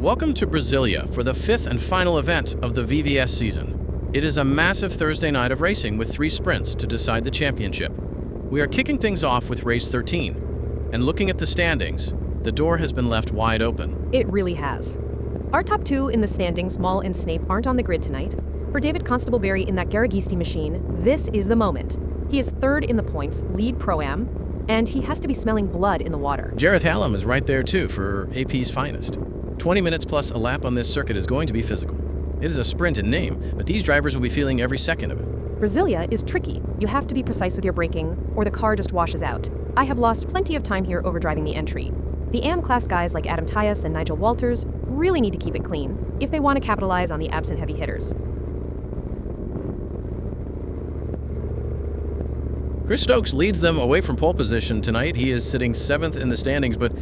Welcome to Brasilia for the fifth and final event of the VVS season. It is a massive Thursday night of racing with 3 sprints to decide the championship. We are kicking things off with race 13, and looking at the standings, the door has been left wide open. It really has. Our top 2 in the standings, Mall and Snape, aren't on the grid tonight. For David Constable-Berry in that Garagisti machine, this is the moment. He is 3rd in the points, lead Pro-Am, and he has to be smelling blood in the water. Jareth Hallam is right there too for AP's finest. 20 minutes plus a lap on this circuit is going to be physical. It is a sprint in name, but these drivers will be feeling every second of it. Brasilia is tricky. You have to be precise with your braking, or the car just washes out. I have lost plenty of time here overdriving the entry. The AM class guys like Adam Tyus and Nigel Walters really need to keep it clean if they want to capitalize on the absent heavy hitters. Chris Stokes leads them away from pole position tonight. He is sitting 7th in the standings, but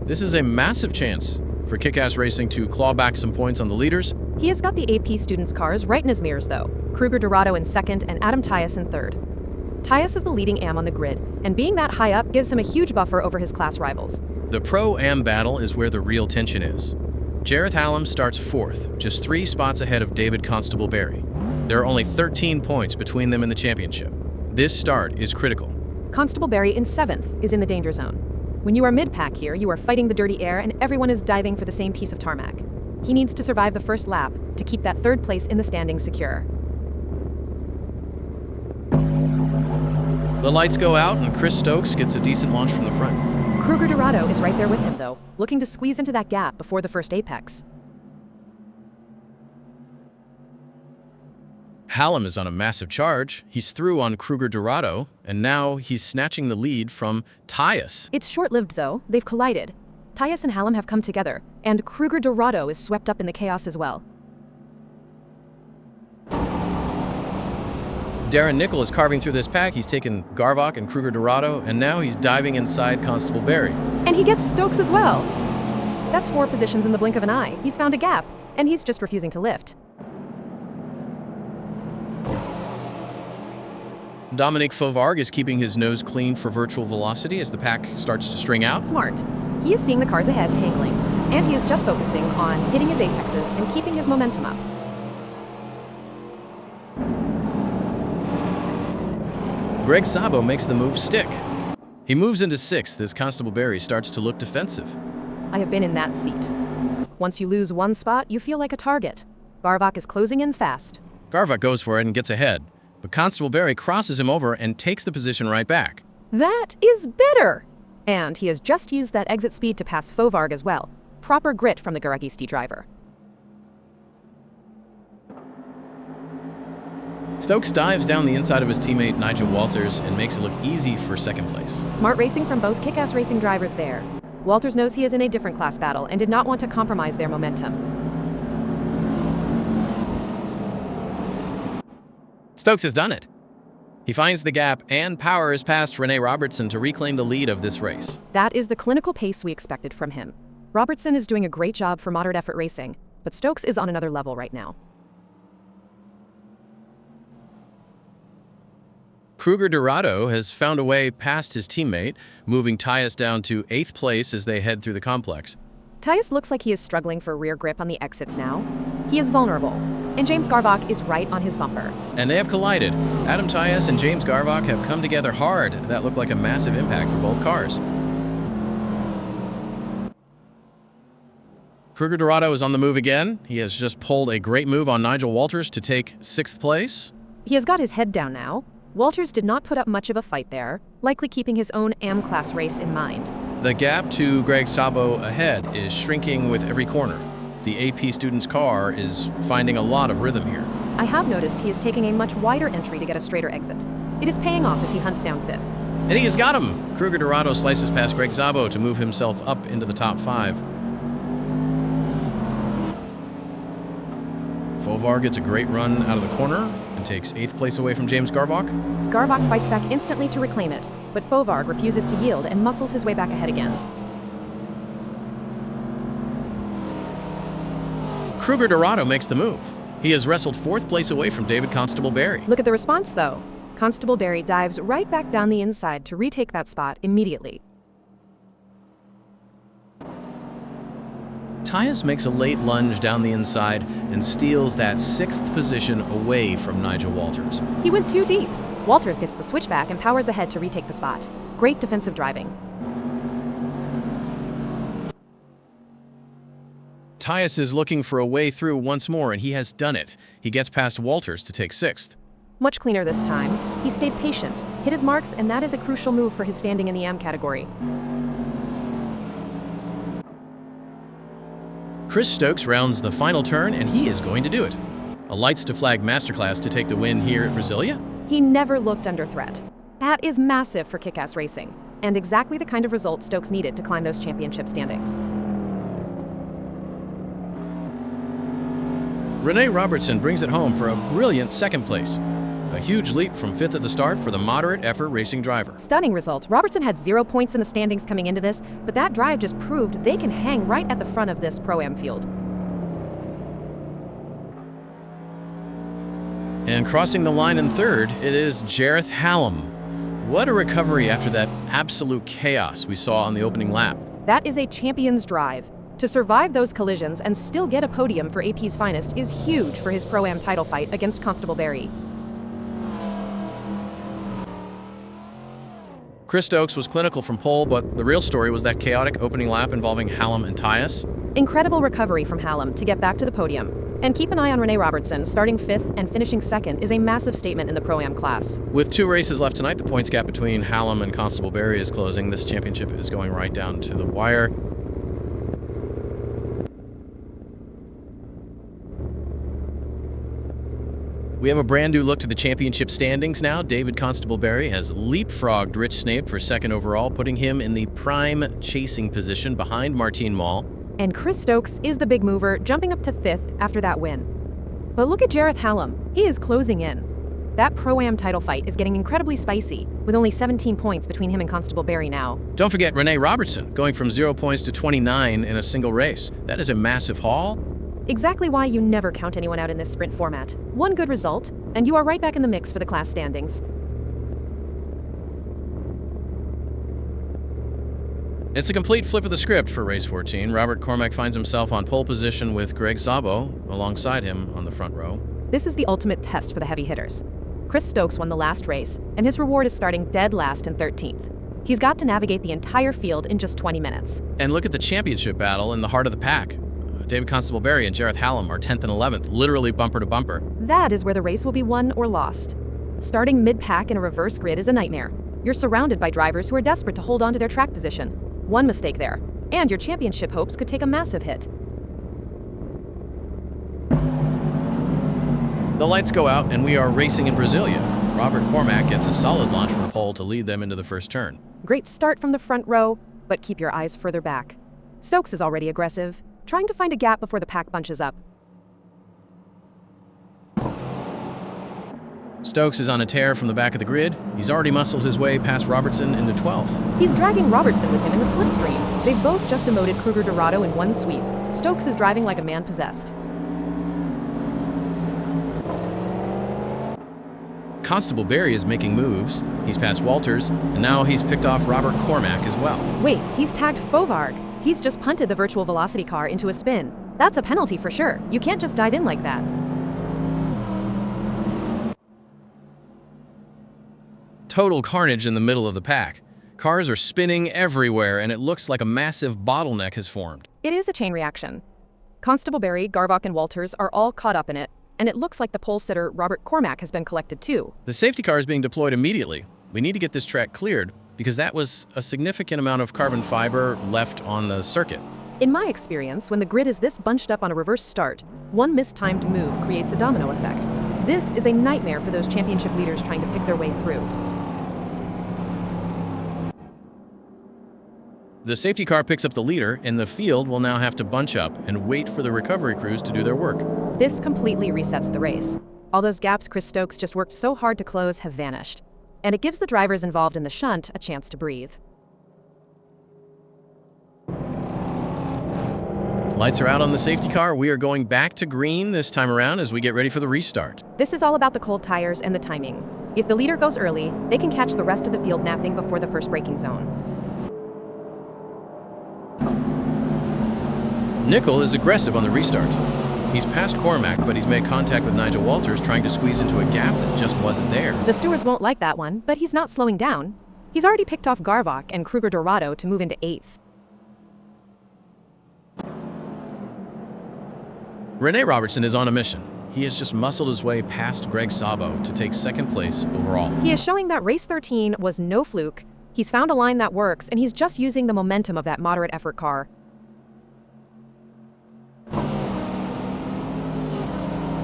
this is a massive chance for Kick-Ass Racing to claw back some points on the leaders. He has got the AP students' cars right in his mirrors, though. Kruger Dorado in 2nd and Adam Tyus in 3rd. Tyus is the leading AM on the grid, and being that high up gives him a huge buffer over his class rivals. The Pro-Am battle is where the real tension is. Jareth Hallam starts 4th, just 3 spots ahead of David Constable-Berry. There are only 13 points between them in the championship. This start is critical. Constable-Berry in 7th is in the danger zone. When you are mid-pack here, you are fighting the dirty air and everyone is diving for the same piece of tarmac. He needs to survive the first lap to keep that 3rd place in the standings secure. The lights go out and Chris Stokes gets a decent launch from the front. Kruger Dorado is right there with him, though, looking to squeeze into that gap before the first apex. Hallam is on a massive charge. He's through on Kruger Dorado, and now he's snatching the lead from Tyus. It's short-lived, though. They've collided. Tyus and Hallam have come together, and Kruger Dorado is swept up in the chaos as well. Darren Nickel is carving through this pack. He's taken Garvok and Kruger Dorado, and now he's diving inside Constable-Berry. And he gets Stokes as well. That's 4 positions in the blink of an eye. He's found a gap, and he's just refusing to lift. Dominic Fauvargue is keeping his nose clean for virtual velocity as the pack starts to string out. Smart. He is seeing the cars ahead tangling, and he is just focusing on hitting his apexes and keeping his momentum up. Greg Sabo makes the move stick. He moves into 6th as Constable-Berry starts to look defensive. I have been in that seat. Once you lose one spot, you feel like a target. Garvok is closing in fast. Garvok goes for it and gets ahead, but Constable-Berry crosses him over and takes the position right back. That is bitter! And he has just used that exit speed to pass Fauvargue as well. Proper grit from the Garagisti driver. Stokes dives down the inside of his teammate Nigel Walters and makes it look easy for 2nd place. Smart racing from both Kick-Ass Racing drivers there. Walters knows he is in a different class battle and did not want to compromise their momentum. Stokes has done it. He finds the gap and powers past Rene Robertson to reclaim the lead of this race. That is the clinical pace we expected from him. Robertson is doing a great job for moderate effort racing, but Stokes is on another level right now. Kruger Dorado has found a way past his teammate, moving Tyus down to 8th place as they head through the complex. Tyus looks like he is struggling for rear grip on the exits now. He is vulnerable, and James Garvok is right on his bumper. And they have collided. Adam Tyus and James Garvok have come together hard. That looked like a massive impact for both cars. Kruger Dorado is on the move again. He has just pulled a great move on Nigel Walters to take 6th place. He has got his head down now. Walters did not put up much of a fight there, likely keeping his own AM-class race in mind. The gap to Greg Sabo ahead is shrinking with every corner. The AP student's car is finding a lot of rhythm here. I have noticed he is taking a much wider entry to get a straighter exit. It is paying off as he hunts down 5th. And he has got him! Kruger Dorado slices past Greg Sabo to move himself up into the top 5. Fauvargue gets a great run out of the corner and takes 8th place away from James Garvok. Garvok fights back instantly to reclaim it, but Fauvargue refuses to yield and muscles his way back ahead again. Kruger Dorado makes the move. He has wrestled 4th place away from David Constable-Berry. Look at the response, though. Constable-Berry dives right back down the inside to retake that spot immediately. Tyus makes a late lunge down the inside and steals that 6th position away from Nigel Walters. He went too deep. Walters gets the switchback and powers ahead to retake the spot. Great defensive driving. Tyus is looking for a way through once more, and he has done it. He gets past Walters to take 6th. Much cleaner this time. He stayed patient, hit his marks, and that is a crucial move for his standing in the AM category. Chris Stokes rounds the final turn, and he is going to do it. A lights to flag masterclass to take the win here at Brasilia. He never looked under threat. That is massive for kick-ass racing, and exactly the kind of result Stokes needed to climb those championship standings. Renee Robertson brings it home for a brilliant 2nd place. A huge leap from 5th at the start for the moderate effort racing driver. Stunning result. Robertson had 0 points in the standings coming into this, but that drive just proved they can hang right at the front of this Pro-Am field. And crossing the line in 3rd, it is Jareth Hallam. What a recovery after that absolute chaos we saw on the opening lap. That is a champion's drive. To survive those collisions and still get a podium for AP's finest is huge for his Pro-Am title fight against Constable Barry. Chris Stokes was clinical from pole, but the real story was that chaotic opening lap involving Hallam and Tyus. Incredible recovery from Hallam to get back to the podium. And keep an eye on Renee Robertson. Starting 5th and finishing 2nd is a massive statement in the Pro-Am class. With 2 races left tonight, the points gap between Hallam and Constable Barry is closing. This championship is going right down to the wire. We have a brand new look to the championship standings now. David Constable Barry has leapfrogged Rich Snape for 2nd overall, putting him in the prime chasing position behind Martine Mall. And Chris Stokes is the big mover, jumping up to 5th after that win. But look at Jareth Hallam. He is closing in. That Pro-Am title fight is getting incredibly spicy, with only 17 points between him and Constable Barry now. Don't forget Renee Robertson, going from 0 points to 29 in a single race. That is a massive haul. Exactly why you never count anyone out in this sprint format. One good result, and you are right back in the mix for the class standings. It's a complete flip of the script for race 14. Robert Cormack finds himself on pole position with Greg Szabo alongside him on the front row. This is the ultimate test for the heavy hitters. Chris Stokes won the last race, and his reward is starting dead last in 13th. He's got to navigate the entire field in just 20 minutes. And look at the championship battle in the heart of the pack. David Constable Barry and Jareth Hallam are 10th and 11th, literally bumper to bumper. That is where the race will be won or lost. Starting mid-pack in a reverse grid is a nightmare. You're surrounded by drivers who are desperate to hold on to their track position. One mistake there, and your championship hopes could take a massive hit. The lights go out, and we are racing in Brasilia. Robert Cormack gets a solid launch from pole to lead them into the first turn. Great start from the front row, but keep your eyes further back. Stokes is already aggressive, trying to find a gap before the pack bunches up. Stokes is on a tear from the back of the grid. He's already muscled his way past Robertson into 12th. He's dragging Robertson with him in the slipstream. They've both just demoted Kruger Dorado in one sweep. Stokes is driving like a man possessed. Constable Barry is making moves. He's passed Walters, and now he's picked off Robert Cormack as well. Wait, he's tagged Fovarg. He's just punted the virtual velocity car into a spin. That's a penalty for sure. You can't just dive in like that. Total carnage in the middle of the pack. Cars are spinning everywhere, and it looks like a massive bottleneck has formed. It is a chain reaction. Constable Barry, Garvok, and Walters are all caught up in it, and it looks like the pole sitter Robert Cormack has been collected too. The safety car is being deployed immediately. We need to get this track cleared, because that was a significant amount of carbon fiber left on the circuit. In my experience, when the grid is this bunched up on a reverse start, one mistimed move creates a domino effect. This is a nightmare for those championship leaders trying to pick their way through. The safety car picks up the leader, and the field will now have to bunch up and wait for the recovery crews to do their work. This completely resets the race. All those gaps Chris Stokes just worked so hard to close have vanished, and it gives the drivers involved in the shunt a chance to breathe. Lights are out on the safety car. We are going back to green this time around as we get ready for the restart. This is all about the cold tires and the timing. If the leader goes early, they can catch the rest of the field napping before the first braking zone. Nickel is aggressive on the restart. He's passed Cormac, but he's made contact with Nigel Walters, trying to squeeze into a gap that just wasn't there. The stewards won't like that one, but he's not slowing down. He's already picked off Garvok and Kruger Dorado to move into 8th. Rene Robertson is on a mission. He has just muscled his way past Greg Sabo to take 2nd place overall. He is showing that race 13 was no fluke. He's found a line that works, and he's just using the momentum of that moderate effort car.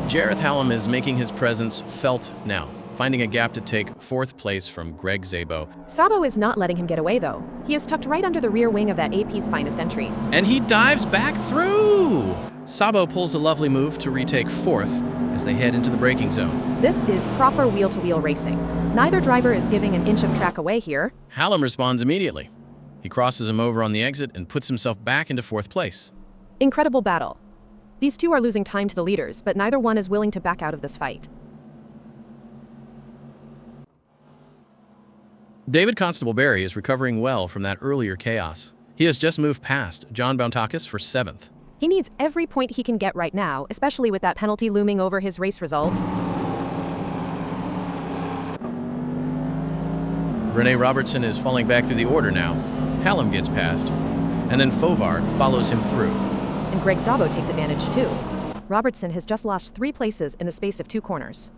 Jareth Hallam is making his presence felt now, finding a gap to take 4th place from Greg Szabo. Sabo is not letting him get away, though. He is tucked right under the rear wing of that AP's finest entry. And he dives back through! Sabo pulls a lovely move to retake 4th as they head into the braking zone. This is proper wheel-to-wheel racing. Neither driver is giving an inch of track away here. Hallam responds immediately. He crosses him over on the exit and puts himself back into 4th place. Incredible battle. These two are losing time to the leaders, but neither one is willing to back out of this fight. David Constable-Berry is recovering well from that earlier chaos. He has just moved past John Bountakis for 7th. He needs every point he can get right now, especially with that penalty looming over his race result. Rene Robertson is falling back through the order now. Hallam gets past, and then Fovard follows him through. And Greg Szabo takes advantage too. Robertson has just lost 3 places in the space of 2 corners.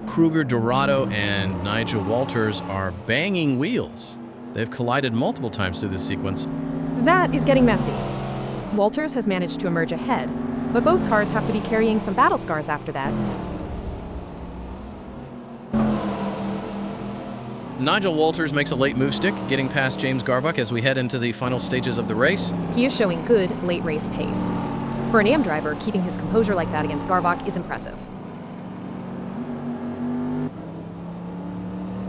Kruger Dorado and Nigel Walters are banging wheels. They've collided multiple times through this sequence. That is getting messy. Walters has managed to emerge ahead, but both cars have to be carrying some battle scars after that. Nigel Walters makes a late move stick, getting past James Garvok as we head into the final stages of the race. He is showing good late race pace. For an AM driver, keeping his composure like that against Garvok is impressive.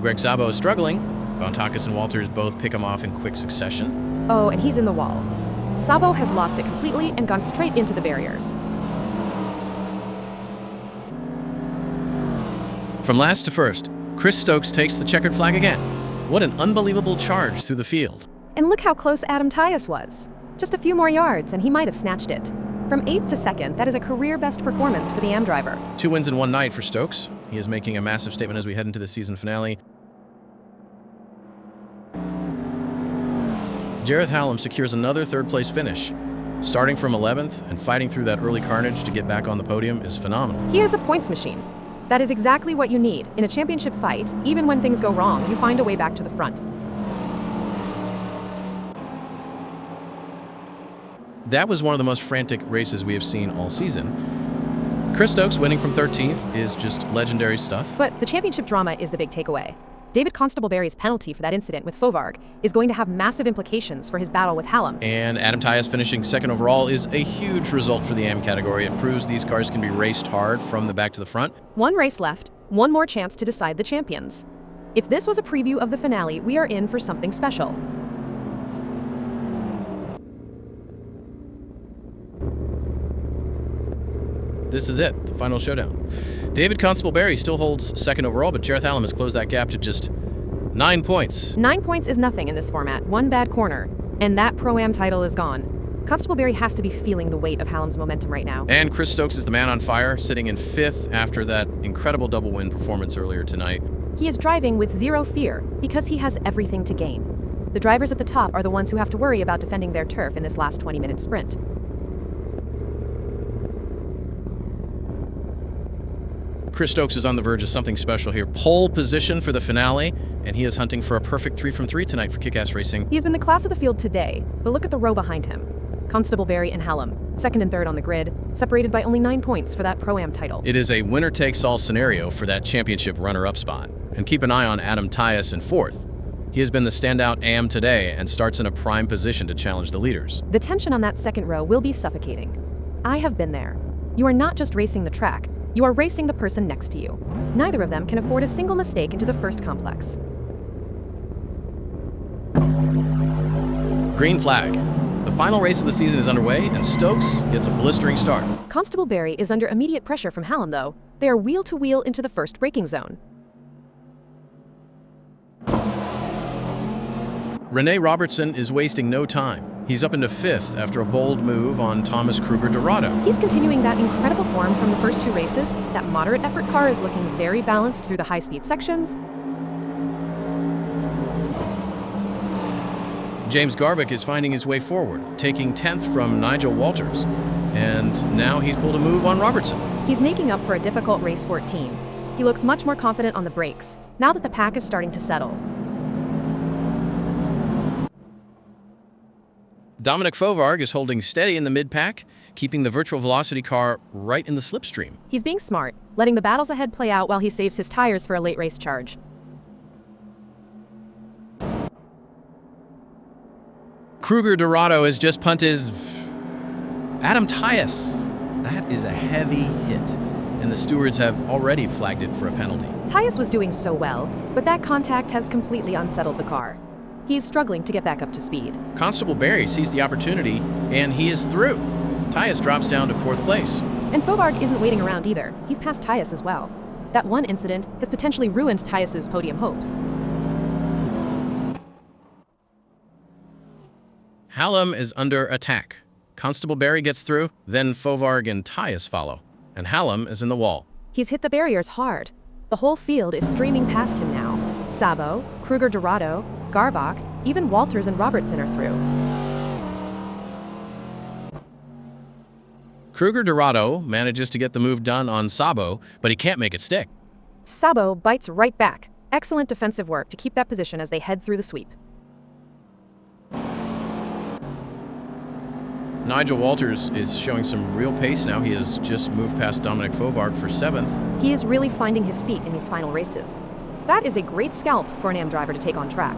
Greg Szabo is struggling. Bountakis and Walters both pick him off in quick succession. Oh, and he's in the wall. Szabo has lost it completely and gone straight into the barriers. From last to first, Chris Stokes takes the checkered flag again. What an unbelievable charge through the field. And look how close Adam Tyus was. Just a few more yards and he might have snatched it. From 8th to 2nd, that is a career-best performance for the AM driver. 2 wins in one night for Stokes. He is making a massive statement as we head into the season finale. Jareth Hallam secures another 3rd-place finish. Starting from 11th and fighting through that early carnage to get back on the podium is phenomenal. He is a points machine. That is exactly what you need. In a championship fight, even when things go wrong, you find a way back to the front. That was one of the most frantic races we have seen all season. Chris Stokes winning from 13th is just legendary stuff. But the championship drama is the big takeaway. David Constable-Berry's penalty for that incident with Fovarg is going to have massive implications for his battle with Hallam. And Adam Tyus finishing 2nd overall is a huge result for the AM category. It proves these cars can be raced hard from the back to the front. 1 race left, 1 more chance to decide the champions. If this was a preview of the finale, we are in for something special. This is it, the final showdown. David Constable-Berry still holds 2nd overall, but Jareth Hallam has closed that gap to just 9 points. 9 points is nothing in this format. 1 bad corner, and that Pro-Am title is gone. Constable-Berry has to be feeling the weight of Hallam's momentum right now. And Chris Stokes is the man on fire, sitting in 5th after that incredible double win performance earlier tonight. He is driving with 0 fear because he has everything to gain. The drivers at the top are the ones who have to worry about defending their turf in this last 20-minute sprint. Chris Stokes is on the verge of something special here. Pole position for the finale, and he is hunting for a perfect 3 from 3 tonight for Kick-Ass Racing. He has been the class of the field today, but look at the row behind him. Constable-Berry and Hallam, 2nd and 3rd on the grid, separated by only 9 points for that Pro-Am title. It is a winner-takes-all scenario for that championship runner-up spot. And keep an eye on Adam Tyus in 4th. He has been the standout AM today and starts in a prime position to challenge the leaders. The tension on that 2nd row will be suffocating. I have been there. You are not just racing the track, you are racing the person next to you. Neither of them can afford a single mistake into the first complex. Green flag. The final race of the season is underway, and Stokes gets a blistering start. Constable-Berry is under immediate pressure from Hallam, though. They are wheel-to-wheel into the first braking zone. Rene Robertson is wasting no time. He's up into 5th after a bold move on Thomas Kruger-Dorado. He's continuing that incredible form from the first 2 races. That moderate effort car is looking very balanced through the high-speed sections. James Garvik is finding his way forward, taking 10th from Nigel Walters. And now he's pulled a move on Robertson. He's making up for a difficult race 14. He looks much more confident on the brakes, now that the pack is starting to settle. Dominic Fovarg is holding steady in the mid-pack, keeping the virtual velocity car right in the slipstream. He's being smart, letting the battles ahead play out while he saves his tires for a late race charge. Kruger-Dorado has just punted Adam Tyus. That is a heavy hit, and the stewards have already flagged it for a penalty. Tyus was doing so well, but that contact has completely unsettled the car. He's struggling to get back up to speed. Constable Barry sees the opportunity, and he is through. Tyus drops down to 4th place. And Fovarg isn't waiting around either. He's passed Tyus as well. That one incident has potentially ruined Tyus's podium hopes. Hallam is under attack. Constable Barry gets through, then Fovarg and Tyus follow, and Hallam is in the wall. He's hit the barriers hard. The whole field is streaming past him now. Sabo, Kruger-Dorado, Garvik, even Walters and Robertson are through. Kruger-Dorado manages to get the move done on Sabo, but he can't make it stick. Sabo bites right back. Excellent defensive work to keep that position as they head through the sweep. Nigel Walters is showing some real pace now. He has just moved past Dominic Fovarg for 7th. He is really finding his feet in these final races. That is a great scalp for an AM driver to take on track.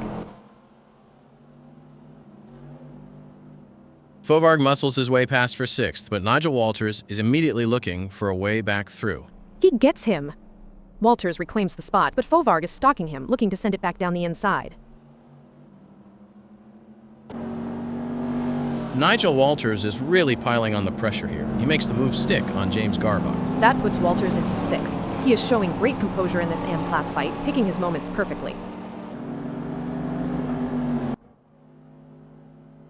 Fovarg muscles his way past for 6th, but Nigel Walters is immediately looking for a way back through. He gets him. Walters reclaims the spot, but Fovarg is stalking him, looking to send it back down the inside. Nigel Walters is really piling on the pressure here. He makes the move stick on James Garvik. That puts Walters into 6th. He is showing great composure in this AM class fight, picking his moments perfectly.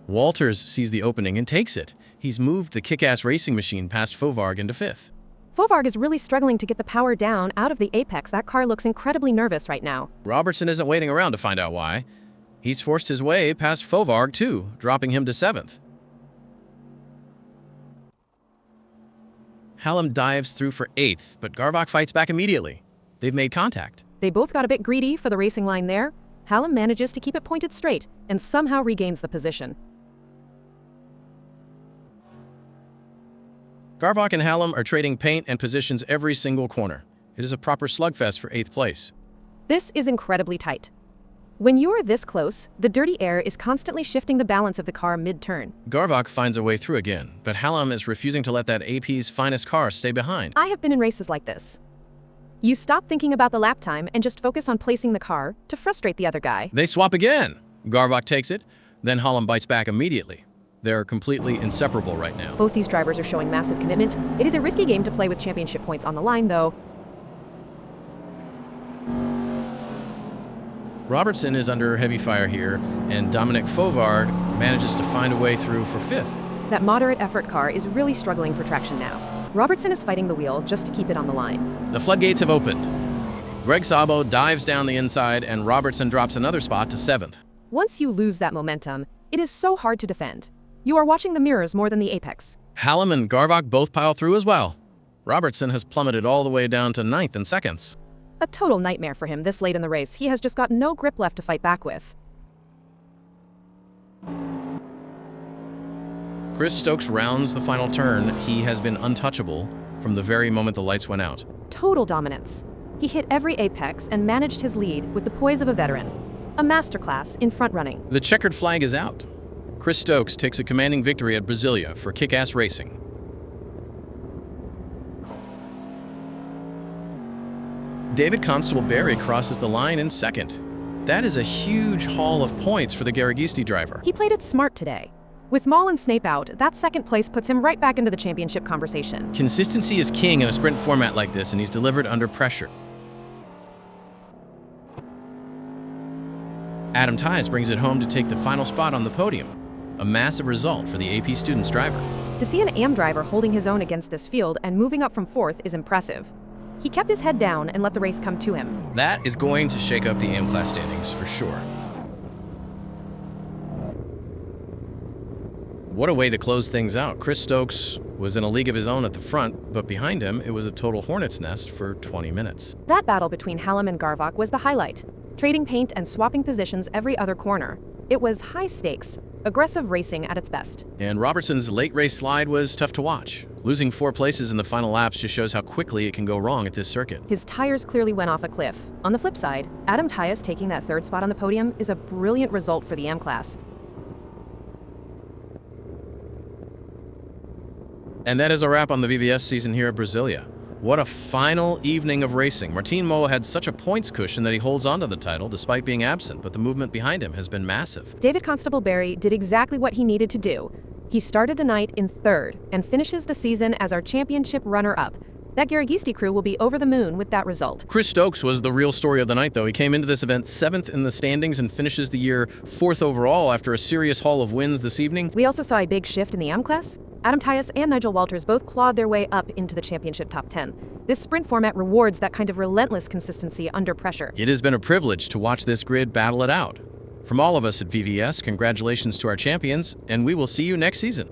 Walters sees the opening and takes it. He's moved the kick-ass racing machine past Fovarg into 5th. Fovarg is really struggling to get the power down out of the apex. That car looks incredibly nervous right now. Robertson isn't waiting around to find out why. He's forced his way past Fovarg too, dropping him to 7th. Hallam dives through for 8th, but Garvik fights back immediately. They've made contact. They both got a bit greedy for the racing line there. Hallam manages to keep it pointed straight and somehow regains the position. Garvik and Hallam are trading paint and positions every single corner. It is a proper slugfest for 8th place. This is incredibly tight. When you are this close, the dirty air is constantly shifting the balance of the car mid-turn. Garvik finds a way through again, but Hallam is refusing to let that AP's finest car stay behind. I have been in races like this. You stop thinking about the lap time and just focus on placing the car to frustrate the other guy. They swap again. Garvik takes it, then Hallam bites back immediately. They're completely inseparable right now. Both these drivers are showing massive commitment. It is a risky game to play with championship points on the line, though. Robertson is under heavy fire here, and Dominic Fovarg manages to find a way through for 5th. That moderate effort car is really struggling for traction now. Robertson is fighting the wheel just to keep it on the line. The floodgates have opened. Greg Sabo dives down the inside, and Robertson drops another spot to 7th. Once you lose that momentum, it is so hard to defend. You are watching the mirrors more than the apex. Hallam and Garvik both pile through as well. Robertson has plummeted all the way down to 9th in seconds. A total nightmare for him this late in the race. He has just got no grip left to fight back with. Chris Stokes rounds the final turn. He has been untouchable from the very moment the lights went out. Total dominance. He hit every apex and managed his lead with the poise of a veteran. A masterclass in front running. The checkered flag is out. Chris Stokes takes a commanding victory at Brasilia for kick-ass racing. David Constable Barry crosses the line in 2nd. That is a huge haul of points for the Garagisti driver. He played it smart today. With Maul and Snape out, that 2nd place puts him right back into the championship conversation. Consistency is king in a sprint format like this, and he's delivered under pressure. Adam Tyus brings it home to take the final spot on the podium, a massive result for the AP Students driver. To see an AM driver holding his own against this field and moving up from fourth is impressive. He kept his head down and let the race come to him. That is going to shake up the AM class standings for sure. What a way to close things out. Chris Stokes was in a league of his own at the front, but behind him, it was a total hornet's nest for 20 minutes. That battle between Hallam and Garvok was the highlight, trading paint and swapping positions every other corner. It was high stakes, aggressive racing at its best. And Robertson's late race slide was tough to watch. Losing 4 places in the final laps just shows how quickly it can go wrong at this circuit. His tires clearly went off a cliff. On the flip side, Adam Tyus taking that third spot on the podium is a brilliant result for the AM class. And that is a wrap on the VVS season here at Brasilia. What a final evening of racing. Martin Moa had such a points cushion that he holds onto the title despite being absent, but the movement behind him has been massive. David Constable Barry did exactly what he needed to do. He started the night in third and finishes the season as our championship runner-up. That Garagisti crew will be over the moon with that result. Chris Stokes was the real story of the night, though. He came into this event 7th in the standings and finishes the year 4th overall after a serious haul of wins this evening. We also saw a big shift in the AM class. Adam Tyus and Nigel Walters both clawed their way up into the championship top 10. This sprint format rewards that kind of relentless consistency under pressure. It has been a privilege to watch this grid battle it out. From all of us at VVS, congratulations to our champions, and we will see you next season.